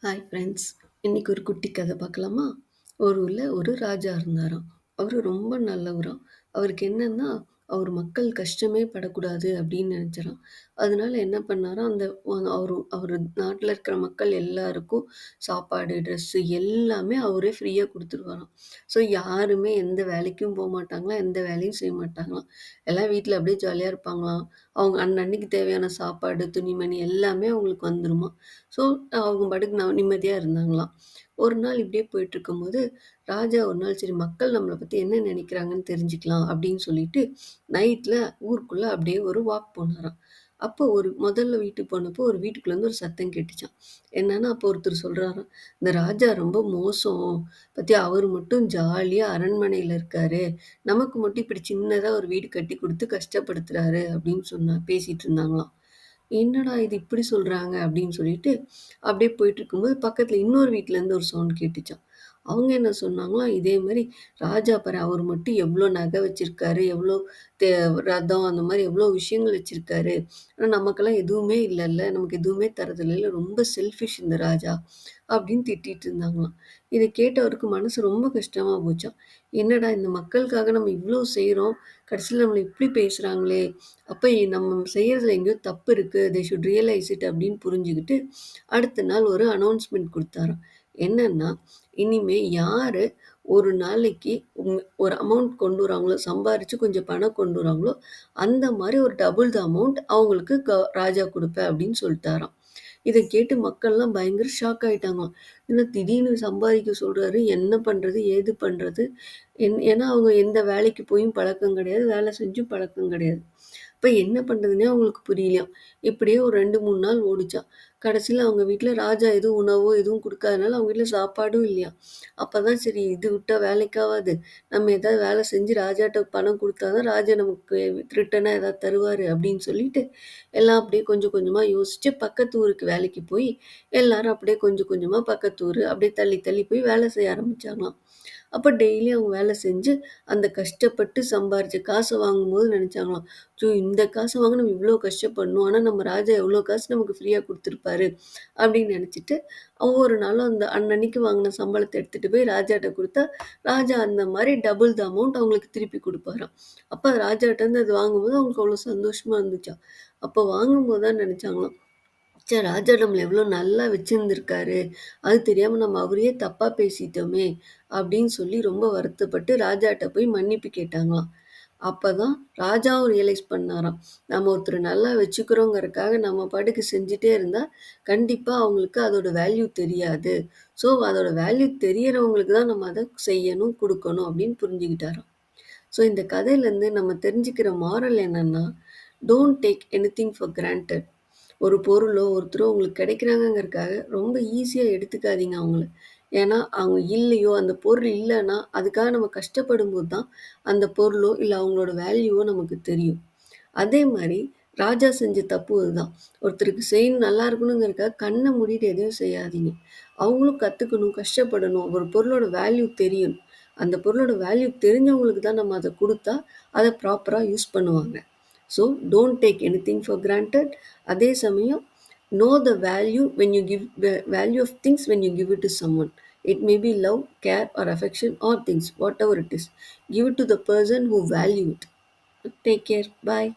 Hi friends. இன்னைக்கு ஒரு குட்டி கதை பார்க்கலாமா? ஒரு ஊர்ல ஒரு ராஜா இருந்தாராம். அவரு ரொம்ப நல்லவராம். அவருக்கு என்னன்னா, அவர் மக்கள் கஷ்டமே படக்கூடாது அப்படின்னு நினைச்சாராம். அதனால என்ன பண்ணாராம், அந்த அவரு நாட்டுல இருக்கிற மக்கள் எல்லாருக்கும் சாப்பாடு, ட்ரெஸ்ஸு எல்லாமே அவரே ஃப்ரீயா குடுத்துருவாராம். ஸோ யாருமே எந்த வேலைக்கும் போமாட்டாங்களாம், எந்த வேலையும் செய்ய மாட்டாங்களாம். எல்லாம் வீட்ல அப்படியே ஜாலியா இருப்பாங்களாம். அவங்க அன்னன்னைக்கு தேவையான சாப்பாடு, துணிமணி எல்லாமே அவங்களுக்கு வந்துருமாம். ஸோ, அவங்க பாட்டுக்கு நிம்மதியா இருந்தாங்களாம். ஒரு நாள் இப்படியே போயிட்டுருக்கும்போது, ராஜா ஒரு நாள் சரி மக்கள் நம்மள பத்தி என்ன நினைக்கிறாங்கன்னு தெரிஞ்சுக்கலாம் அப்படின்னு சொல்லிட்டு, நைட்ல ஊருக்குள்ள அப்படியே ஒரு வாக் போனாராம். அப்போ முதல்ல வீட்டுக்கு போனப்போ ஒரு வீட்டுக்குள்ளேருந்து ஒரு சத்தம் கேட்டுச்சாம். என்னன்னா, அப்போ ஒருத்தர் சொல்றாராம், "இந்த ராஜா ரொம்ப மோசம். பாத்தியா அவரு மட்டும் ஜாலியா அரண்மனையில இருக்காரு. நமக்கு மட்டும் இப்படி சின்னதா ஒரு வீடு கட்டி குடுத்து கஷ்டப்படுத்துறாரு" அப்படின்னு பேசிட்டு இருந்தாங்களாம். என்னடா இது இப்படி சொல்றாங்க அப்படின்னு சொல்லிட்டு, அப்படியே போயிட்டுருக்கும்போது பக்கத்துல இன்னொரு வீட்லேருந்து ஒரு சவுண்ட் கேட்டுச்சாம். அவங்க என்ன சொன்னாங்களாம், இதே மாரி "ராஜா பாரு அவர் மட்டும் எவ்ளோ நகை வச்சிருக்காரு, எவ்ளோ தே ரதம் அந்த மாரி எவ்ளோ விஷயங்கள் வச்சிருக்காரு. ஆனா நமக்கெல்லாம் எதுவுமே இல்லல்ல, நமக்கு எதுவுமே தர்றதில்லல்ல, ரொம்ப செல்ஃபிஷ் இந்த ராஜா" அப்படின்னு திட்டிட்டு இருந்தாங்களாம். இத கேட்டவருக்கு மனசு ரொம்ப கஷ்டமா போச்சாம். என்னடா இந்த மக்களுக்காக நம்ம இவ்ளோ செய்றோம், கடைசில நம்மள இப்படி பேசுறாங்களே! அப்ப நம்ம செய்யறதுல எங்கேயோ தப்பு இருக்கு. தே ஷுட் ரியலைஸ் இட் அப்படின்னு புரிஞ்சுகிட்டு, அடுத்த நாள் ஒரு அனௌன்ஸ்மென்ட் குடுத்தாராம். என்னன்னா, இனிமே யாரு ஒரு நாளைக்கு ஒரு அமௌண்ட் கொண்டு வராங்களோ, சம்பாரிச்சு கொஞ்சம் பணம் கொண்டு வராங்களோ, அந்த மாரி ஒரு டபுள் த அமௌண்ட் அவங்களுக்கு ராஜா குடுப்பேன் அப்படின்னு சொல்ட்டாராம். இத கேட்டு மக்கள்லாம் பயங்கர ஷாக் ஆயிட்டாங்களாம். என்ன திடீர்னு சம்பாதிக்க சொல்றாரு, என்ன பண்றது? ஏது பண்றது? ஏன்னா அவங்க எந்த வேலைக்கு போயும் பழக்கம் கிடையாது. வேலை செஞ்சும் பழக்கம் கிடையாது. அப்ப என்ன பண்றதுன்னே அவங்களுக்கு புரியலையாம். இப்படியே ஒரு 2, 3 நாள் ஓடுச்சாம். கடைசியில அவங்க வீட்ல ராஜா எதுவும் உணவோ எதுவும் குடுக்காதனால அவங்க வீட்ல சாப்பாடும் இல்லையாம். அப்பதான் சரி இது விட்டா வேலைக்காவாது. நம்ம ஏதாவது வேலை செஞ்சு ராஜாட்ட பணம் குடுத்தா தான் ராஜா நமக்கு ரிட்டர்னா ஏதாவது தருவாரு அப்படின்னு சொல்லிட்டு, எல்லாம் அப்படியே கொஞ்சம் கொஞ்சமா யோசிச்சு பக்கத்து ஊருக்கு வேலைக்கு போய், எல்லாரும் அப்படியே கொஞ்சம் கொஞ்சமா பக்கத்து ஊரு அப்படியே தள்ளி தள்ளி போய் வேலை செய்ய ஆரம்பிச்சாங்களாம். அப்ப டெய்லி அவங்க வேலை செஞ்சு, அந்த கஷ்டப்பட்டு சம்பாரிச்ச காச வாங்கும்போது நெனச்சாங்களாம், "அச்சோ! இந்த காச வாங்க நம்ம இவ்ளோ கஷ்டப்படணும். ஆனா நம்ம ராஜா எவ்ளோ காசு நமக்கு ஃப்ரீயா குடுத்துருப்பாரு." அப்படின்னு நெனச்சுட்டு, ஒவ்வொரு நாளும் அந்த அன்னன்னைக்கு வாங்குன சம்பளத்த எடுத்துட்டு போய் ராஜாட்ட குடுத்தா, ராஜா அந்த மாரி டபுள் த அமௌண்ட் அவங்களுக்கு திருப்பி குடுப்பாராம். அப்ப ராஜாட்டருந்து அது வாங்கும்போது அவங்களுக்கு அவ்ளோ சந்தோஷமா இருந்துச்சாம். அப்ப வாங்கும்போது தான் நெனச்சாங்களாம், ச்சே! ராஜா நம்மள எவ்ளோ நல்லா வச்சிருந்திருக்காரு. அது தெரியாம நம்ம அவரையே தப்பா பேசிட்டோமே! அப்படின்னு சொல்லி ரொம்ப வருத்தப்பட்டு ராஜாட்ட போய் மன்னிப்பு கேட்டாங்களாம். அப்பதான் ராஜாவும் ரியலைஸ் பண்ணாராம். நம்ம ஒருத்தர நல்லா வச்சுக்கிறோங்கிறதுக்காக நம்ம பாட்டுக்கு செஞ்சுட்டே இருந்தா, கண்டிப்பா அவங்களுக்கு அதோட வேல்யூ தெரியாது. ஸோ அதோட வேல்யூ தெரியறவங்களுக்கு தான் நம்ம அத செய்யணும், குடுக்கணும் அப்படின்னு புரிஞ்சுக்கிட்டாராம். ஸோ இந்த கதையிலேருந்து நம்ம தெரிஞ்சுக்கிற மாரல் என்னன்னா, don't take anything for granted. ஒரு பொருளோ, ஒருத்தரோ உங்களுக்கு கிடைக்கிறாங்கங்கிறதுக்காக ரொம்ப ஈஸியா எடுத்துக்காதீங்க அவங்கள. ஏன்னா, அவங்க இல்லையோ, அந்த பொருள் இல்லன்னா, அதுக்காக நம்ம கஷ்டப்படும்போது தான், அந்த பொருளோ, இல்ல அவங்களோட வேல்யூவோ நமக்கு தெரியும். அதே மாரி ராஜா செஞ்ச தப்பு அதுதான். ஒருத்தருக்கு செய்யணும் நல்லா இருக்கணுங்கிறதுக்காக கண்ண மூடிட்டு எதையும் செய்யாதீங்க. அவங்களும் கத்துக்கணும், கஷ்டப்படணும். ஒரு பொருளோட வேல்யூ தெரியணும். அந்த பொருளோட வேல்யூ தெரிஞ்சவங்களுக்கு தான் நம்ம அத குடுத்தா, அத ப்ராப்பரா யூஸ் பண்ணுவாங்க. So, don't take anything for granted. அதே சமயம் know the value when you give the value of things when you give it to someone. It may be love, care or affection or things, whatever it is. Give it to the person who value it. Take care. Bye.